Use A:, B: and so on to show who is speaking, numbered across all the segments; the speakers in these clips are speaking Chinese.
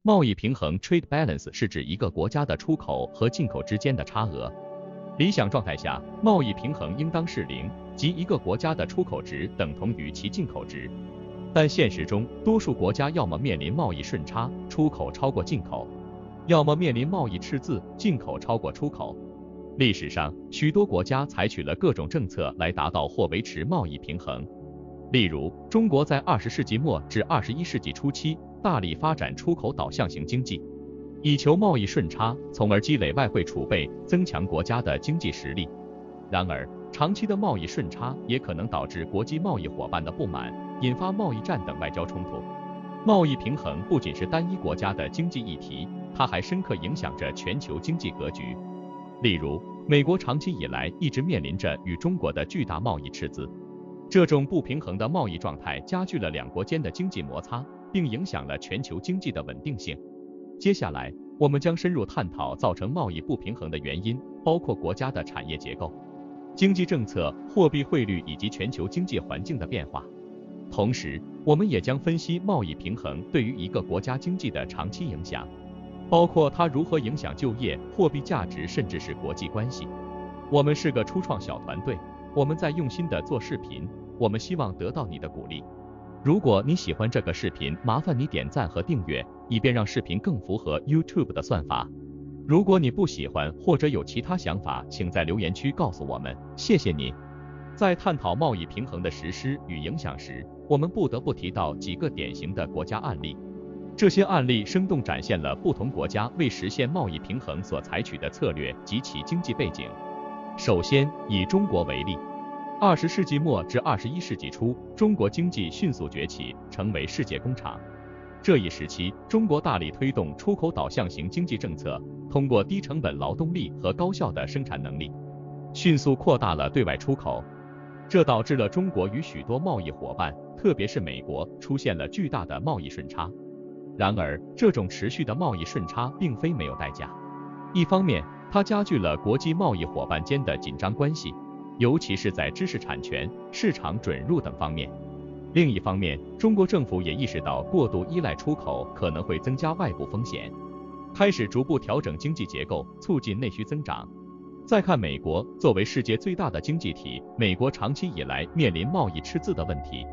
A: 贸易平衡 （trade balance） 是指一个国家的出口和进口之间的差额。理想状态下，贸易平衡应当是零，即一个国家的出口值等同于其进口值。但现实中，多数国家要么面临贸易顺差，出口超过进口，要么面临贸易赤字，进口超过出口。历史上，许多国家采取了各种政策来达到或维持贸易平衡。例如，中国在20世纪末至21世纪初期大力发展出口导向型经济，以求贸易顺差，从而积累外汇储备，增强国家的经济实力。然而，长期的贸易顺差也可能导致国际贸易伙伴的不满，引发贸易战等外交冲突。贸易平衡不仅是单一国家的经济议题，它还深刻影响着全球经济格局。例如，美国长期以来一直面临着与中国的巨大贸易赤字，这种不平衡的贸易状态加剧了两国间的经济摩擦，并影响了全球经济的稳定性。接下来，我们将深入探讨造成贸易不平衡的原因，包括国家的产业结构、经济政策、货币汇率以及全球经济环境的变化。同时，我们也将分析贸易平衡对于一个国家经济的长期影响，包括它如何影响就业、货币价值，甚至是国际关系。我们是个初创小团队，我们在用心地做视频，我们希望得到你的鼓励。如果你喜欢这个视频，麻烦你点赞和订阅，以便让视频更符合 YouTube 的算法。如果你不喜欢或者有其他想法，请在留言区告诉我们，谢谢你。在探讨贸易平衡的实施与影响时，我们不得不提到几个典型的国家案例。这些案例生动展现了不同国家为实现贸易平衡所采取的策略及其经济背景。首先，以中国为例，20世纪末至21世纪初，中国经济迅速崛起，成为世界工厂。这一时期，中国大力推动出口导向型经济政策，通过低成本劳动力和高效的生产能力，迅速扩大了对外出口。这导致了中国与许多贸易伙伴，特别是美国，出现了巨大的贸易顺差。然而，这种持续的贸易顺差并非没有代价。一方面，它加剧了国际贸易伙伴间的紧张关系，尤其是在知识产权、市场准入等方面。另一方面，中国政府也意识到过度依赖出口可能会增加外部风险，开始逐步调整经济结构，促进内需增长。再看美国，作为世界最大的经济体，美国长期以来面临贸易赤字的问题。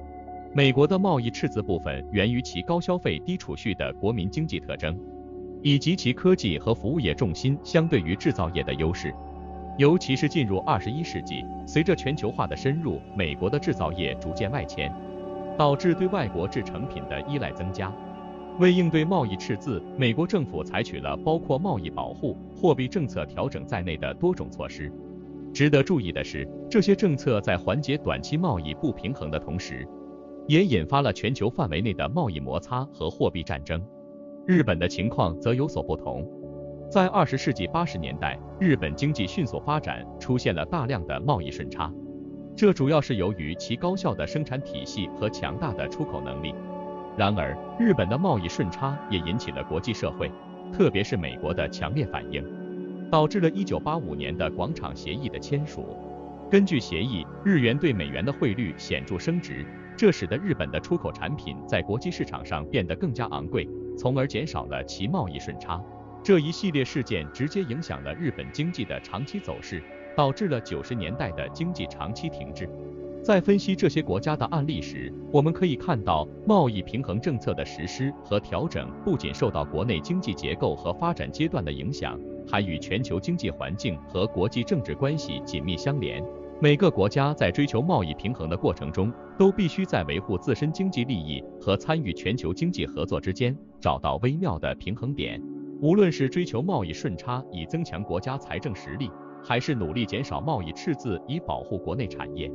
A: 美国的贸易赤字部分源于其高消费低储蓄的国民经济特征，以及其科技和服务业重心相对于制造业的优势。尤其是进入21世纪，随着全球化的深入，美国的制造业逐渐外迁，导致对外国制成品的依赖增加。为应对贸易赤字，美国政府采取了包括贸易保护、货币政策调整在内的多种措施。值得注意的是，这些政策在缓解短期贸易不平衡的同时，也引发了全球范围内的贸易摩擦和货币战争。日本的情况则有所不同。在20世纪80年代，日本经济迅速发展，出现了大量的贸易顺差，这主要是由于其高效的生产体系和强大的出口能力。然而，日本的贸易顺差也引起了国际社会，特别是美国的强烈反应，导致了1985年的广场协议的签署。根据协议，日元对美元的汇率显著升值，这使得日本的出口产品在国际市场上变得更加昂贵，从而减少了其贸易顺差。这一系列事件直接影响了日本经济的长期走势，导致了90年代的经济长期停滞。在分析这些国家的案例时，我们可以看到，贸易平衡政策的实施和调整不仅受到国内经济结构和发展阶段的影响，还与全球经济环境和国际政治关系紧密相连。每个国家在追求贸易平衡的过程中，都必须在维护自身经济利益和参与全球经济合作之间找到微妙的平衡点。无论是追求贸易顺差以增强国家财政实力，还是努力减少贸易赤字以保护国内产业，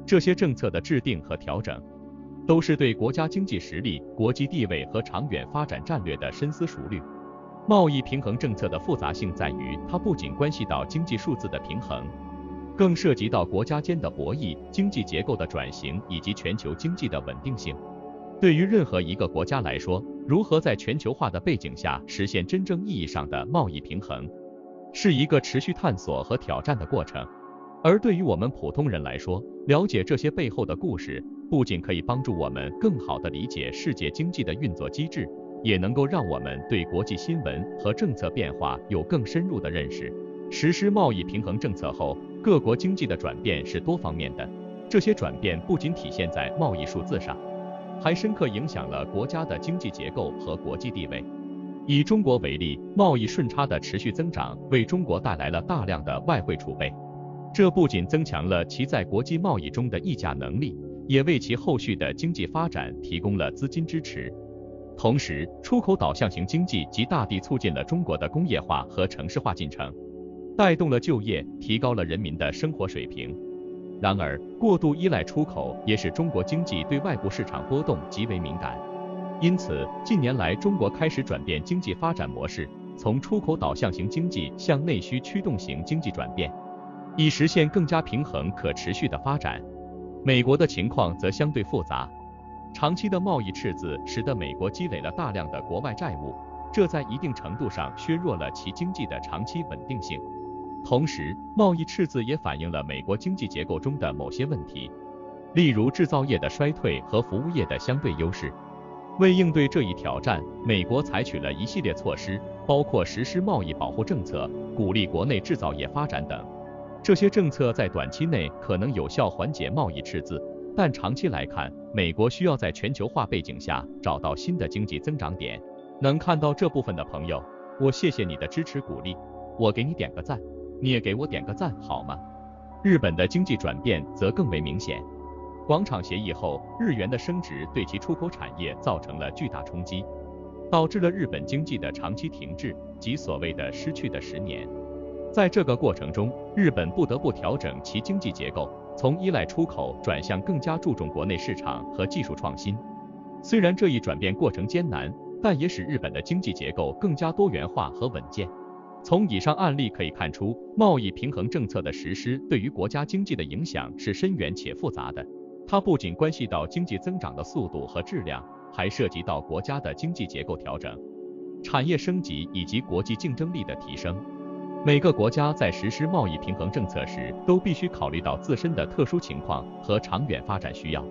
A: 这些政策的制定和调整，都是对国家经济实力、国际地位和长远发展战略的深思熟虑。贸易平衡政策的复杂性在于，它不仅关系到经济数字的平衡，更涉及到国家间的博弈、经济结构的转型以及全球经济的稳定性。对于任何一个国家来说，如何在全球化的背景下实现真正意义上的贸易平衡，是一个持续探索和挑战的过程。而对于我们普通人来说，了解这些背后的故事，不仅可以帮助我们更好地理解世界经济的运作机制，也能够让我们对国际新闻和政策变化有更深入的认识。实施贸易平衡政策后，各国经济的转变是多方面的，这些转变不仅体现在贸易数字上，还深刻影响了国家的经济结构和国际地位。以中国为例，贸易顺差的持续增长为中国带来了大量的外汇储备，这不仅增强了其在国际贸易中的议价能力，也为其后续的经济发展提供了资金支持。同时，出口导向型经济极大地促进了中国的工业化和城市化进程，带动了就业，提高了人民的生活水平。然而，过度依赖出口也使中国经济对外部市场波动极为敏感。因此，近年来中国开始转变经济发展模式，从出口导向型经济向内需驱动型经济转变，以实现更加平衡可持续的发展。美国的情况则相对复杂，长期的贸易赤字使得美国积累了大量的国外债务，这在一定程度上削弱了其经济的长期稳定性。同时，贸易赤字也反映了美国经济结构中的某些问题，例如制造业的衰退和服务业的相对优势。为应对这一挑战，美国采取了一系列措施，包括实施贸易保护政策、鼓励国内制造业发展等。这些政策在短期内可能有效缓解贸易赤字，但长期来看，美国需要在全球化背景下找到新的经济增长点。能看到这部分的朋友，我谢谢你的支持鼓励，我给你点个赞，你也给我点个赞好吗？日本的经济转变则更为明显。广场协议后，日元的升值对其出口产业造成了巨大冲击，导致了日本经济的长期停滞及所谓的失去的10年。在这个过程中，日本不得不调整其经济结构，从依赖出口转向更加注重国内市场和技术创新。虽然这一转变过程艰难，但也使日本的经济结构更加多元化和稳健。从以上案例可以看出，贸易平衡政策的实施对于国家经济的影响是深远且复杂的。它不仅关系到经济增长的速度和质量，还涉及到国家的经济结构调整、产业升级以及国际竞争力的提升。每个国家在实施贸易平衡政策时，都必须考虑到自身的特殊情况和长远发展需要。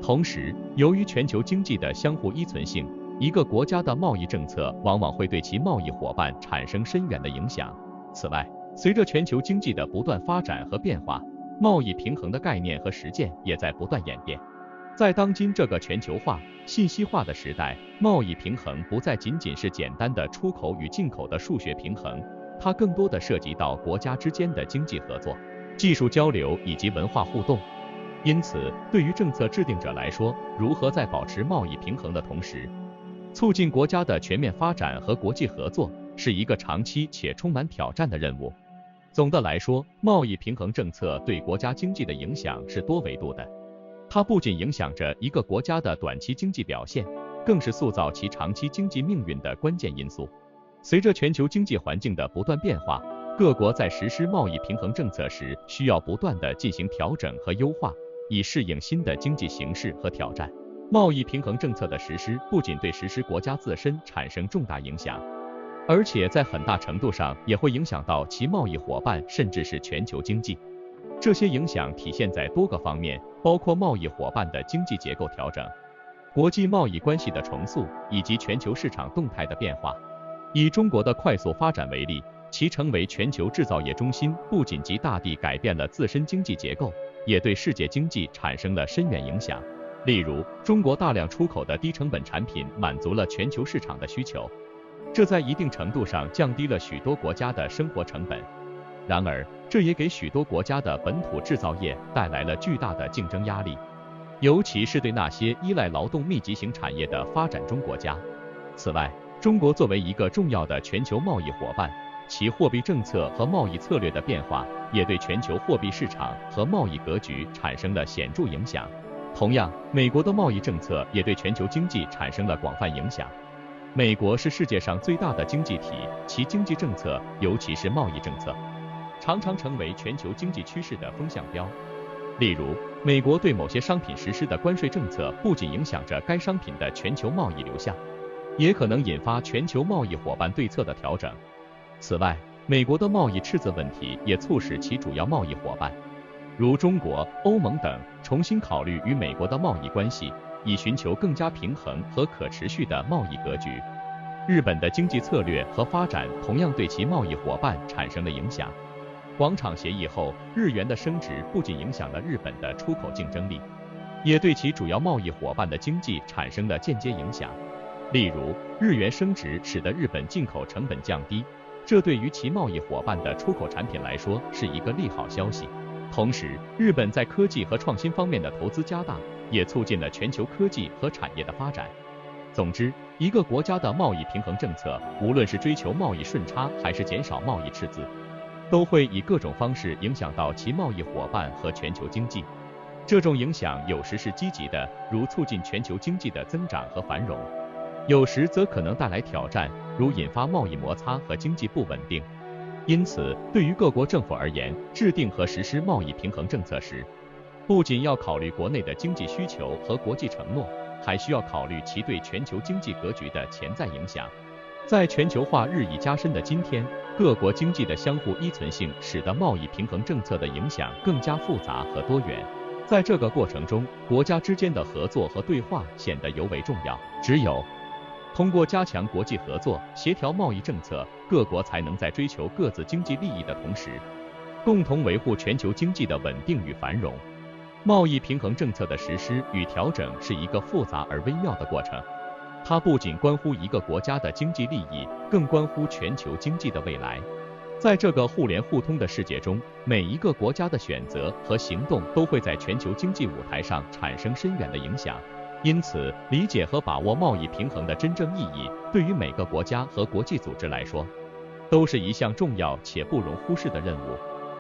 A: 同时，由于全球经济的相互依存性，一个国家的贸易政策往往会对其贸易伙伴产生深远的影响。此外，随着全球经济的不断发展和变化，贸易平衡的概念和实践也在不断演变。在当今这个全球化、信息化的时代，贸易平衡不再仅仅是简单的出口与进口的数学平衡，它更多的涉及到国家之间的经济合作、技术交流以及文化互动。因此，对于政策制定者来说，如何在保持贸易平衡的同时，促进国家的全面发展和国际合作，是一个长期且充满挑战的任务。总的来说，贸易平衡政策对国家经济的影响是多维度的，它不仅影响着一个国家的短期经济表现，更是塑造其长期经济命运的关键因素。随着全球经济环境的不断变化，各国在实施贸易平衡政策时，需要不断地进行调整和优化，以适应新的经济形势和挑战。贸易平衡政策的实施不仅对实施国家自身产生重大影响，而且在很大程度上也会影响到其贸易伙伴，甚至是全球经济。这些影响体现在多个方面，包括贸易伙伴的经济结构调整、国际贸易关系的重塑，以及全球市场动态的变化。以中国的快速发展为例，其成为全球制造业中心，不仅极大地改变了自身经济结构，也对世界经济产生了深远影响。例如，中国大量出口的低成本产品满足了全球市场的需求，这在一定程度上降低了许多国家的生活成本。然而，这也给许多国家的本土制造业带来了巨大的竞争压力，尤其是对那些依赖劳动密集型产业的发展中国家。此外，中国作为一个重要的全球贸易伙伴，其货币政策和贸易策略的变化，也对全球货币市场和贸易格局产生了显著影响。同样，美国的贸易政策也对全球经济产生了广泛影响。美国是世界上最大的经济体，其经济政策，尤其是贸易政策，常常成为全球经济趋势的风向标。例如，美国对某些商品实施的关税政策，不仅影响着该商品的全球贸易流向，也可能引发全球贸易伙伴对策的调整。此外，美国的贸易赤字问题也促使其主要贸易伙伴，如中国、欧盟等，重新考虑与美国的贸易关系，以寻求更加平衡和可持续的贸易格局。日本的经济策略和发展同样对其贸易伙伴产生了影响。广场协议后，日元的升值不仅影响了日本的出口竞争力，也对其主要贸易伙伴的经济产生了间接影响。例如，日元升值使得日本进口成本降低，这对于其贸易伙伴的出口产品来说是一个利好消息。同时，日本在科技和创新方面的投资加大，也促进了全球科技和产业的发展。总之，一个国家的贸易平衡政策，无论是追求贸易顺差还是减少贸易赤字，都会以各种方式影响到其贸易伙伴和全球经济。这种影响有时是积极的，如促进全球经济的增长和繁荣；有时则可能带来挑战，如引发贸易摩擦和经济不稳定。因此，对于各国政府而言，制定和实施贸易平衡政策时，不仅要考虑国内的经济需求和国际承诺，还需要考虑其对全球经济格局的潜在影响。在全球化日益加深的今天，各国经济的相互依存性使得贸易平衡政策的影响更加复杂和多元。在这个过程中，国家之间的合作和对话显得尤为重要。只有通过加强国际合作，协调贸易政策，各国才能在追求各自经济利益的同时，共同维护全球经济的稳定与繁荣。贸易平衡政策的实施与调整是一个复杂而微妙的过程，它不仅关乎一个国家的经济利益，更关乎全球经济的未来。在这个互联互通的世界中，每一个国家的选择和行动都会在全球经济舞台上产生深远的影响。因此，理解和把握贸易平衡的真正意义，对于每个国家和国际组织来说，都是一项重要且不容忽视的任务。